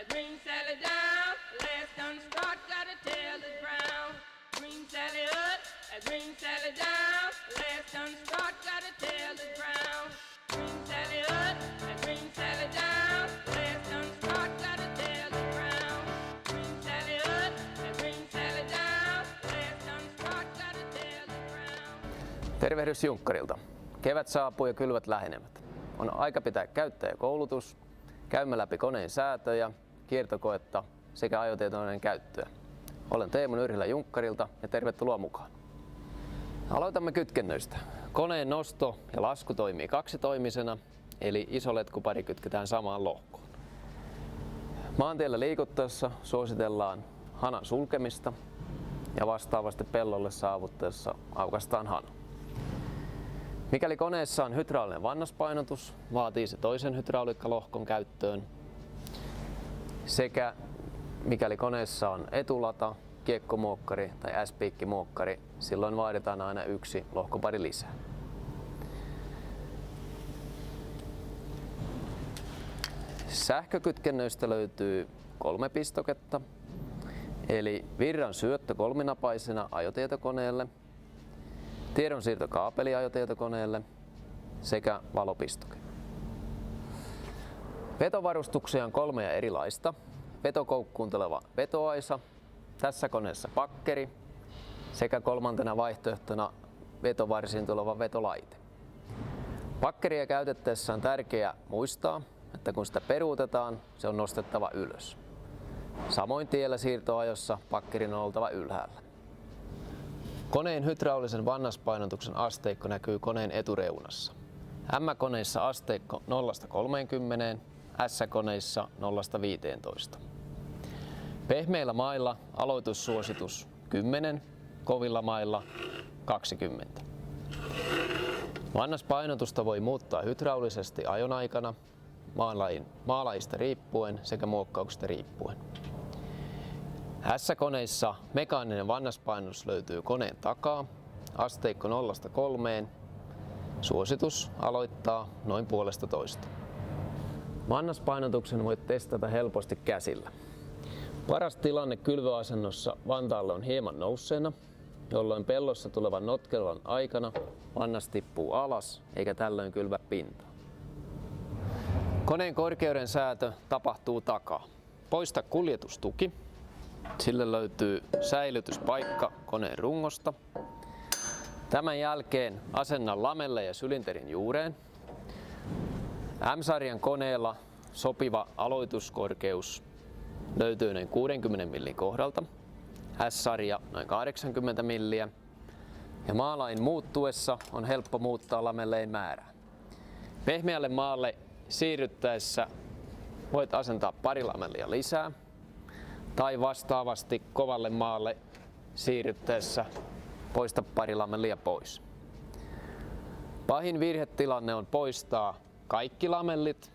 Green Sally down, last done start, gotta tell the ground. Green Sally up, Green Sally down, last done start, gotta tell the ground. Green Sally up, Green Sally down, last done start, gotta tell the ground. Green Sally up, Green Sally down, last done start, gotta tell the ground. Tervehdys Junkkarilta. Kevät saapuu ja kylvät lähenevät. On aika pitää käyttäjäkoulutus, käymme läpi koneen säätöjä, kiertokoetta sekä ajotietokoneen käyttöä. Olen Teemu Nyrhilä Junkkarilta ja tervetuloa mukaan. Aloitamme kytkennöistä. Koneen nosto ja lasku toimii kaksitoimisena, eli iso letkupari kytketään samaan lohkoon. Maantiellä liikuttaessa suositellaan hanan sulkemista ja vastaavasti pellolle saavuttaessa aukaistaan hana. Mikäli koneessa on hydraulinen vannaspainotus, vaatii se toisen hydrauliikkalohkon käyttöön. Sekä mikäli koneessa on etulata, kiekkomuokkari tai S-piikkimokkari, silloin vaaditaan aina yksi lohkopari lisää. Sähkökytkennöistä löytyy 3 pistoketta, eli virran syöttö kolminapaisena ajotietokoneelle, tiedonsiirtokaapeli ajotietokoneelle sekä valopistoke. Vetovarustuksia on 3 erilaista. Vetokoukkuun tuleva vetoaisa, tässä koneessa pakkeri sekä kolmantena vaihtoehtona vetovarsiin tuleva vetolaite. Pakkeria käytettäessä on tärkeää muistaa, että kun sitä peruutetaan, se on nostettava ylös. Samoin tiellä siirtoajossa pakkerin on oltava ylhäällä. Koneen hydraulisen vannaspainotuksen asteikko näkyy koneen etureunassa. M-koneissa asteikko 0–30, S-koneissa 0–15. Pehmeillä mailla aloitussuositus 10, kovilla mailla 20. Vannaspainotusta voi muuttaa hydraulisesti ajon aikana, maalajista riippuen sekä muokkauksesta riippuen. S-koneissa mekaaninen vannaspainotus löytyy koneen takaa, asteikko 0–3, suositus aloittaa noin 1,5. Vannaspainotuksen voit testata helposti käsillä. Paras tilanne kylvöasennossa vantaalle on hieman nousseena, jolloin pellossa tulevan notkelon aikana vannas tippuu alas eikä tällöin kylvä pintaa. Koneen korkeuden säätö tapahtuu takaa. Poista kuljetustuki. Sille löytyy säilytyspaikka koneen rungosta. Tämän jälkeen asenna lamelle ja sylinterin juureen. M-sarjan koneella sopiva aloituskorkeus löytyy noin 60 millin kohdalta, S-sarja noin 80 milliä ja maalain muuttuessa on helppo muuttaa lamelleen määrää. Pehmeälle maalle siirryttäessä voit asentaa pari lamellia lisää tai vastaavasti kovalle maalle siirryttäessä poista pari lamellia pois. Pahin virhetilanne on poistaa kaikki lamellit,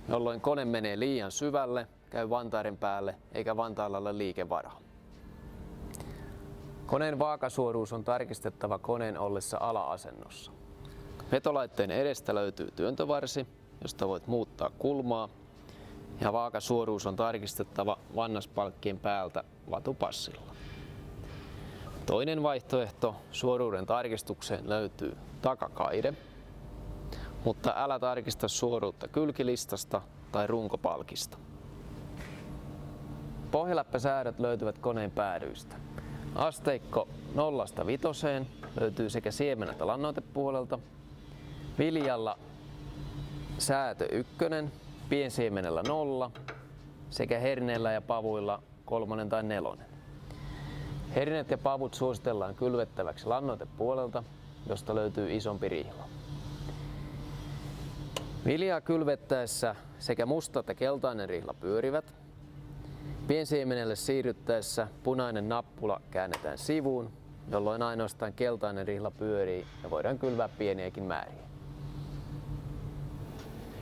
jolloin kone menee liian syvälle, käy vantaiden päälle eikä vantaalla ole liikevaraa. Koneen vaakasuoruus on tarkistettava koneen ollessa ala-asennossa. Vetolaitteen edestä löytyy työntövarsi, josta voit muuttaa kulmaa, ja vaakasuoruus on tarkistettava vannaspalkkien päältä vatupassilla. Toinen vaihtoehto suoruuden tarkistukseen löytyy takakaide, mutta älä tarkista suoruutta kylkilistasta tai runkopalkista. Pohjaläppäsäädöt löytyvät koneen päädyistä. Asteikko 0–5 löytyy sekä siemen- että lannoitepuolelta. Viljalla säätö 1, piensiemenellä 0 sekä herneellä ja pavuilla 3 tai 4. Herneet ja pavut suositellaan kylvettäväksi lannoitepuolelta, josta löytyy isompi rihla. Viljaa kylvettäessä sekä musta että keltainen rihla pyörivät. Piensiemenelle siirryttäessä punainen nappula käännetään sivuun, jolloin ainoastaan keltainen rihla pyörii ja voidaan kylvää pieniäkin määriä.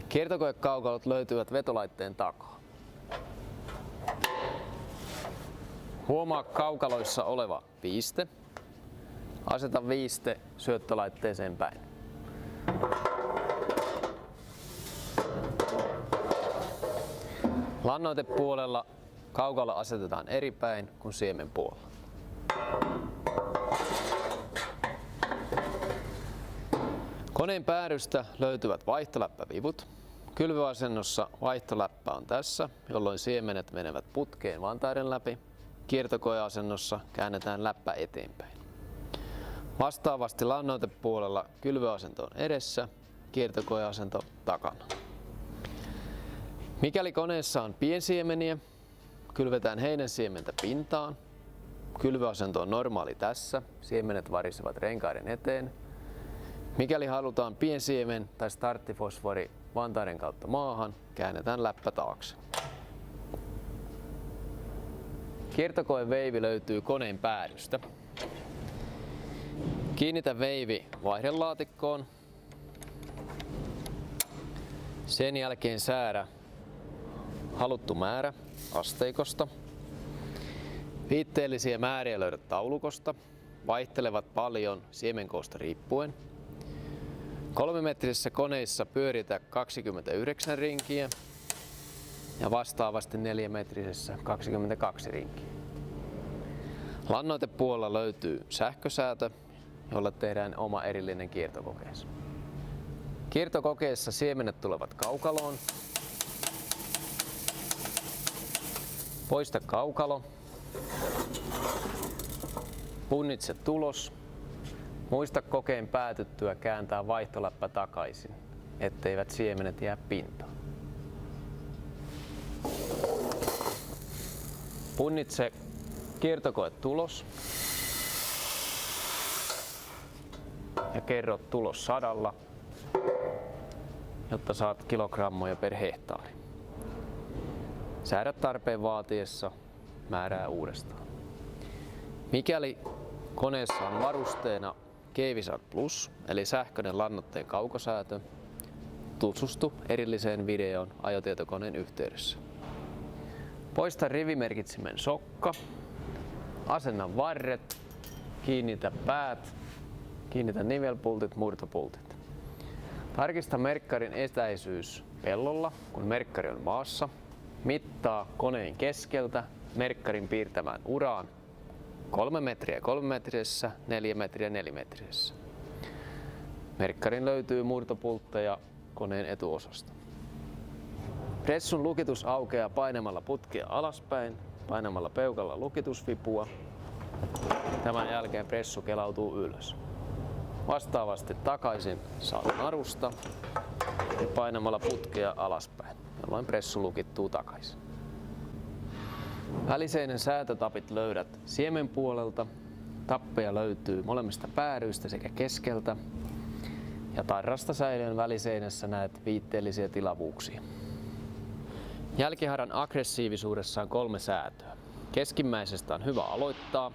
Kiertokoekaukalot löytyvät vetolaitteen takaa. Huomaa kaukaloissa oleva viiste. Aseta viiste syöttölaitteeseen päin. Lannoitepuolella kaukalo asetetaan eri päin kuin siemenpuolella. Koneen päädystä löytyvät vaihtoläppävivut. Kylvöasennossa vaihtoläppä on tässä, jolloin siemenet menevät putkeen vantaiden läpi. Kiertokoeasennossa käännetään läppä eteenpäin. Vastaavasti lannoitepuolella kylvöasento on edessä, kiertokoeasento takana. Mikäli koneessa on piensiemeniä, kylvetään heinänsiementä pintaan. Kylvöasento on normaali tässä, siemenet varisevat renkaiden eteen. Mikäli halutaan piensiemen tai starttifosfori vantaiden kautta maahan, käännetään läppä taakse. Kiertokoeveivi löytyy koneen päädystä. Kiinnitä veivi vaihdelaatikkoon. Sen jälkeen säädä haluttu määrä asteikosta. Viitteellisiä määriä löydät taulukosta. Vaihtelevat paljon siemenkoosta riippuen. 3-metrisessä koneissa pyöritä 29 rinkiä ja vastaavasti 4-metrisessä 22 rinkiä. Lannoitepuolella löytyy sähkösäätö, jolla tehdään oma erillinen kiertokokeessa. Kiertokokeessa siemenet tulevat kaukaloon. Poista kaukalo. Punnitse tulos. Muista kokeen päätyttyä kääntää vaihtoläppä takaisin, etteivät siemenet jää pintaan. Punnitse kiertokoetulos ja kerro tulos 100, jotta saat kilogrammoja per hehtaari. Säädä tarpeen vaatiessa määrää uudestaan. Mikäli koneessa on varusteena Keevisat Plus eli sähköinen lannoitteen kaukosäätö, tutustu erilliseen videoon ajotietokoneen yhteydessä. Poista rivimerkitsimen sokka, asenna varret, kiinnitä päät, kiinnitä nivelpultit, murtopultit. Tarkista merkkarin etäisyys pellolla, kun merkkari on maassa. Mittaa koneen keskeltä merkkarin piirtämään uraan 3 metriä 3-metrisessä, 4 metriä 4-metrisessä. Merkkarin löytyy murtopultteja koneen etuosasta. Pressun lukitus aukeaa painamalla putkea alaspäin, painamalla peukalla lukitusvipua. Tämän jälkeen pressu kelautuu ylös. Vastaavasti takaisin saat narusta ja painamalla putkea alaspäin, jolloin pressu lukittuu takaisin. Väliseinen säätötapit löydät siemenpuolelta. Tappeja löytyy molemmista päädyistä sekä keskeltä. Ja tarrasta säiliön väliseinässä näet viitteellisiä tilavuuksia. Jälkiharan aggressiivisuudessa on 3 säätöä. Keskimmäisestä on hyvä aloittaa.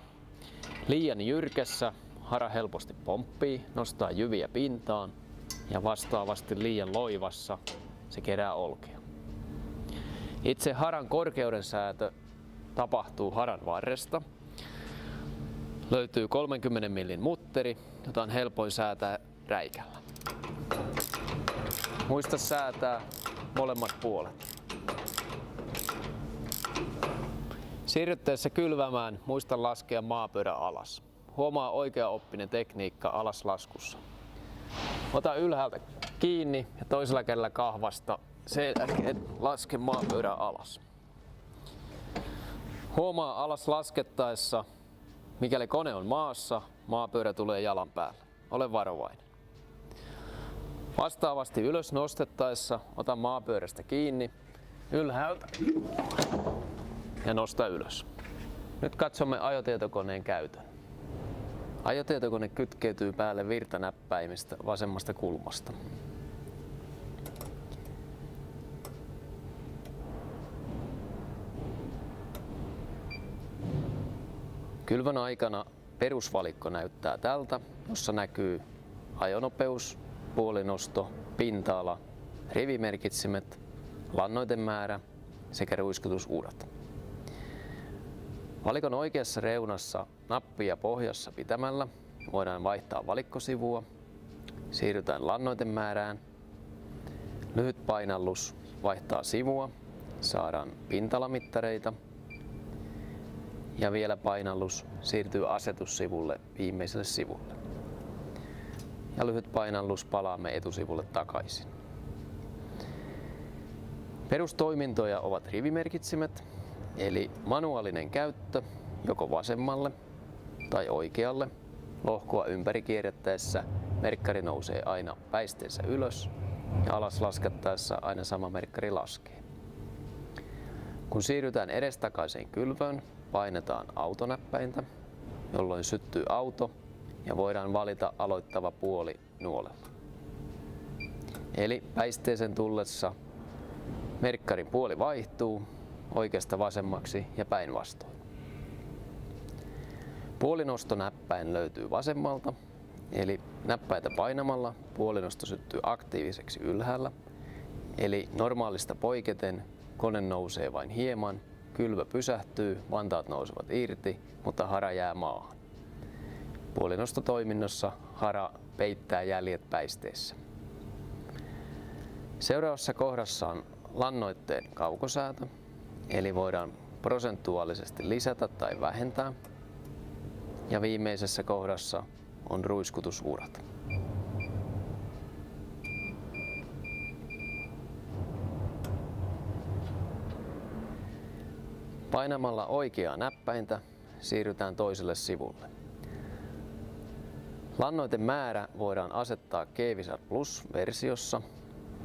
Liian jyrkässä hara helposti pomppii, nostaa jyviä pintaan ja vastaavasti liian loivassa se kerää olkea. Itse haran korkeuden säätö tapahtuu haran varresta. Löytyy 30 millin mutteri, jota on helpoin säätää räikällä. Muista säätää molemmat puolet. Siirryttäessä kylvämään muista laskea maapyörä alas. Huomaa oikeaoppinen tekniikka alaslaskussa. Ota ylhäältä kiinni ja toisella kädellä kahvasta sen jälkeen laske maapyörä alas. Huomaa alas laskettaessa, mikäli kone on maassa, maapyörä tulee jalan päälle. Ole varovainen. Vastaavasti ylös nostettaessa ota maapyörästä kiinni ylhäältä ja nosta ylös. Nyt katsomme ajotietokoneen käytön. Ajotietokone kytkeytyy päälle virtanäppäimistä vasemmasta kulmasta. Kylvön aikana perusvalikko näyttää tältä, jossa näkyy ajonopeus, puolinosto, pinta-ala, rivimerkitsimet, lannoitemäärä sekä ruiskutusurat. Valikon oikeassa reunassa nappia pohjassa pitämällä voidaan vaihtaa valikkosivua, siirrytään lannoitemäärään, lyhyt painallus vaihtaa sivua, saadaan pintalamittareita ja vielä painallus siirtyy asetussivulle viimeiselle sivulle. Ja lyhyt painallus palaamme etusivulle takaisin. Perustoimintoja ovat rivimerkitsimet, eli manuaalinen käyttö joko vasemmalle tai oikealle. Lohkoa ympäri kierrettäessä merkkari nousee aina päisteensä ylös ja alas laskettaessa aina sama merkkari laskee. Kun siirrytään edestakaiseen kylvöön, painetaan autonäppäintä, jolloin syttyy auto ja voidaan valita aloittava puoli nuolella. Eli päisteeseen tullessa merkkarin puoli vaihtuu oikeasta vasemmaksi ja päinvastoin. Puolinostonäppäin löytyy vasemmalta, eli näppäintä painamalla puolinosto syttyy aktiiviseksi ylhäällä, eli normaalista poiketen kone nousee vain hieman, kylvö pysähtyy, vantaat nousevat irti, mutta hara jää maahan. Puolinostotoiminnossa hara peittää jäljet päisteessä. Seuraavassa kohdassa on lannoitteen kaukosäätö, eli voidaan prosentuaalisesti lisätä tai vähentää. Ja viimeisessä kohdassa on ruiskutusurat. Painamalla oikeaa näppäintä siirrytään toiselle sivulle. Lannoitemäärä voidaan asettaa Keevisar Plus-versiossa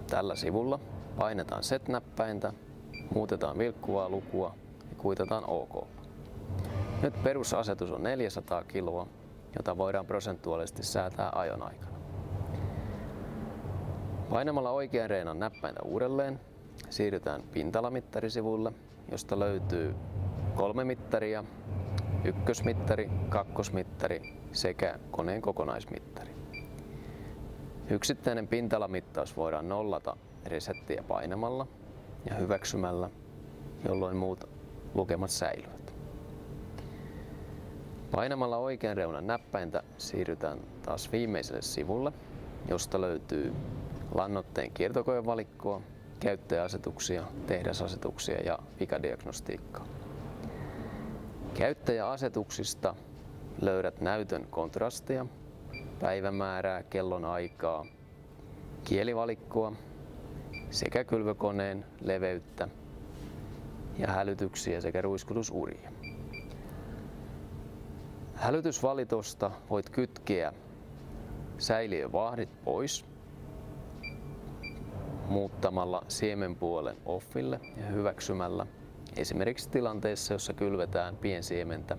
tällä sivulla. Painetaan Set-näppäintä, muutetaan vilkkuvaa lukua ja kuitataan OK. Nyt perusasetus on 400 kiloa, jota voidaan prosentuaalisesti säätää ajon aikana. Painamalla oikean reenan näppäintä uudelleen siirrytään pintallamittarisivulle, josta löytyy 3 mittaria, ykkösmittari, kakkosmittari sekä koneen kokonaismittari. Yksittäinen pintalamittaus voidaan nollata resettiä painamalla ja hyväksymällä, jolloin muut lukemat säilyvät. Painamalla oikean reunan näppäintä siirrytään taas viimeiselle sivulle, josta löytyy lannoitteen kiertokoevalikkoa, käyttäjäasetuksia, tehdasasetuksia ja vikadiagnostiikkaa. Käyttäjäasetuksista löydät näytön kontrastia, päivämäärää, kellonaikaa, kielivalikkoa sekä kylvökoneen leveyttä ja hälytyksiä sekä ruiskutusuria. Hälytysvalitosta voit kytkeä säiliövahdit pois muuttamalla siemenpuolen offille ja hyväksymällä. Esimerkiksi tilanteessa, jossa kylvetään piensiementä,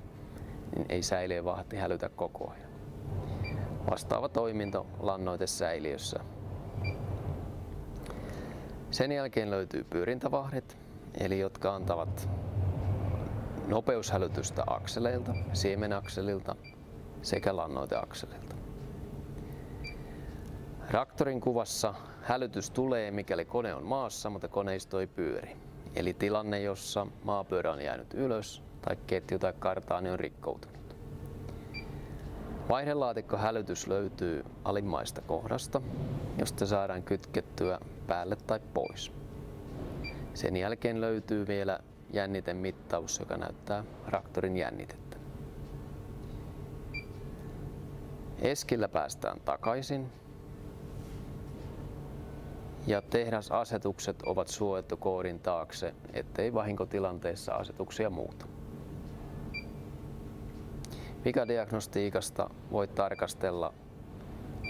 niin ei säiliövahti hälytä koko ajan. Vastaava toiminto lannoitesäiliössä. Sen jälkeen löytyy pyörintävahdit, eli jotka antavat nopeushälytystä akseleilta, siemenakselilta sekä lannoiteakselilta. Traktorin kuvassa hälytys tulee, mikäli kone on maassa, mutta koneisto ei pyöri. Eli tilanne, jossa maapyörä on jäänyt ylös tai ketju tai kartaani on rikkoutunut. Vaihdelaatikkohälytys löytyy alimmaista kohdasta, josta saadaan kytkettyä päälle tai pois. Sen jälkeen löytyy vielä jännitemittaus, joka näyttää traktorin jännitettä. Eskillä päästään takaisin ja tehdasasetukset ovat suojattu koodin taakse, ettei vahinkotilanteessa asetuksia muuta. Vikadiagnostiikasta voit tarkastella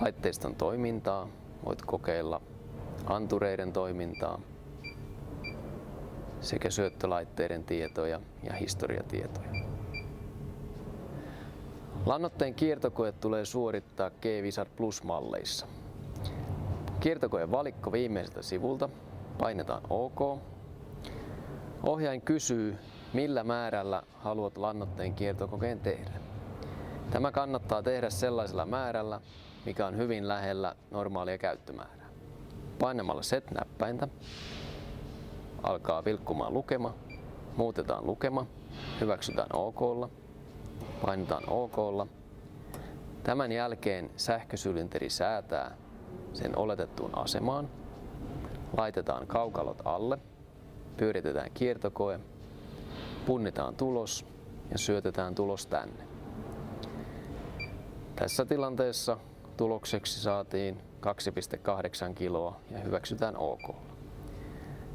laitteiston toimintaa, voit kokeilla antureiden toimintaa sekä syöttölaitteiden tietoja ja historiatietoja. Lannoitteen kiertokoe tulee suorittaa Keevisar Plus-malleissa. Kiertokoen valikko viimeiseltä sivulta, painetaan OK. Ohjain kysyy, millä määrällä haluat lannoitteen kiertokokeen tehdä. Tämä kannattaa tehdä sellaisella määrällä, mikä on hyvin lähellä normaalia käyttömäärää. Painamalla Set-näppäintä alkaa vilkkumaan lukema, muutetaan lukema, hyväksytään OK:lla, painetaan OK:lla. Tämän jälkeen sähkösylinteri säätää sen oletettuun asemaan, laitetaan kaukalot alle pyöritetään kiertokoe, punnitaan tulos ja syötetään tulos tänne. Tässä tilanteessa tulokseksi saatiin 2,8 kiloa ja hyväksytään OK.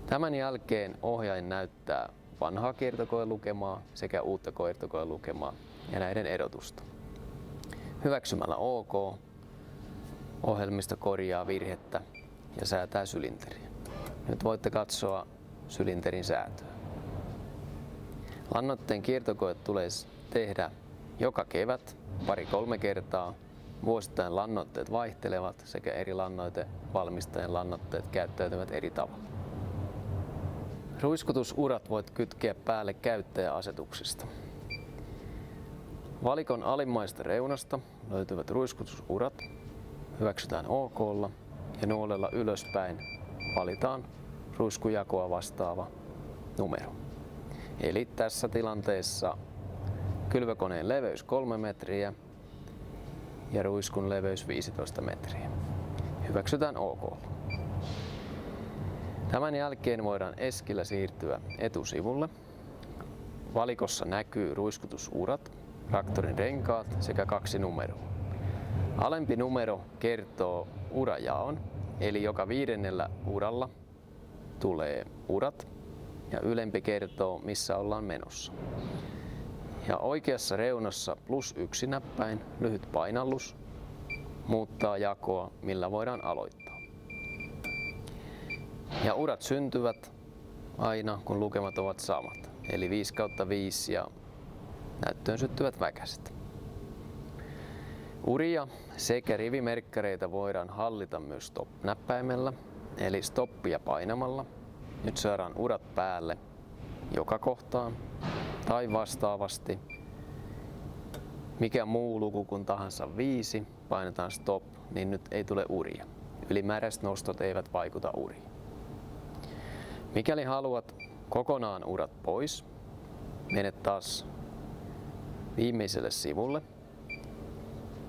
Tämän jälkeen ohjain näyttää vanhaa kiertokoelukemaa sekä uutta kiertokoelukemaa ja näiden erotusta. Hyväksymällä OK ohjelmisto korjaa virhettä ja säätää sylinteriä. Nyt voitte katsoa sylinterin säätöä. Lannoitteen kiertokoe tulee tehdä joka kevät 2-3 kertaa. Vuosittain lannoitteet vaihtelevat sekä eri lannoitevalmistajien lannoitteet käyttäytyvät eri tavalla. Ruiskutusurat voit kytkeä päälle käyttäjäasetuksista. Valikon alimmaista reunasta löytyvät ruiskutusurat, hyväksytään OK:lla ja nuolella ylöspäin valitaan ruiskujakoa vastaava numero. Eli tässä tilanteessa kylvökoneen leveys 3 metriä ja ruiskun leveys 15 metriä. Hyväksytään OK. Tämän jälkeen voidaan eskillä siirtyä etusivulle. Valikossa näkyy ruiskutusurat, traktorin renkaat sekä 2 numeroa. Alempi numero kertoo urajaon, eli joka 5. uralla tulee urat ja ylempi kertoo missä ollaan menossa. Ja oikeassa reunassa +1 näppäin lyhyt painallus muuttaa jakoa, millä voidaan aloittaa. Ja urat syntyvät aina kun lukemat ovat samat, eli 5/5 ja näyttöön syttyvät väkäset. Uria sekä rivimerkkareita voidaan hallita myös stop-näppäimellä, eli stoppia painamalla. Nyt saadaan urat päälle joka kohtaan tai vastaavasti. Mikä muu luku kuin tahansa 5, painetaan stop, niin nyt ei tule uria. Ylimääräiset nostot eivät vaikuta uriin. Mikäli haluat kokonaan urat pois, menet taas viimeiselle sivulle,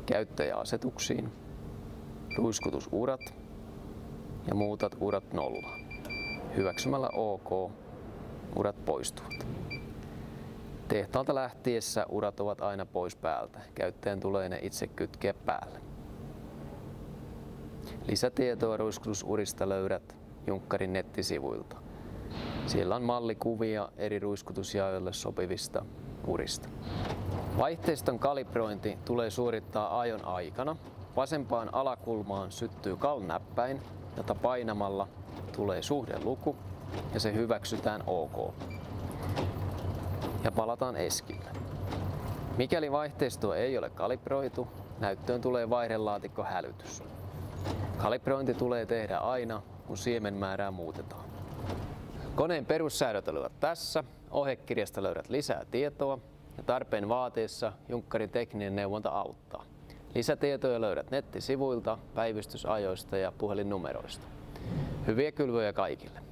käyttäjäasetuksiin, ruiskutusurat ja muutat urat 0. Hyväksymällä OK urat poistuvat. Tehtaalta lähtiessä urat ovat aina pois päältä. Käyttäjän tulee ne itse kytkeä päälle. Lisätietoa ruiskutusurista löydät Junkkarin nettisivuilta. Siellä on mallikuvia eri ruiskutusjaoille sopivista urista. Vaihteiston kalibrointi tulee suorittaa ajon aikana. Vasempaan alakulmaan syttyy KAL-näppäin, jota painamalla tulee suhdeluku ja se hyväksytään OK. Ja palataan eskille. Mikäli vaihteistoa ei ole kalibroitu, näyttöön tulee vaihdelaatikkohälytys. Kalibrointi tulee tehdä aina, kun siemenmäärää muutetaan. Koneen perussäädöt olivat tässä. Ohjekirjasta löydät lisää tietoa ja tarpeen vaatiessa Junkkarin tekninen neuvonta auttaa. Lisätietoja löydät nettisivuilta, päivystysajoista ja puhelinnumeroista. Hyviä kylvöjä kaikille!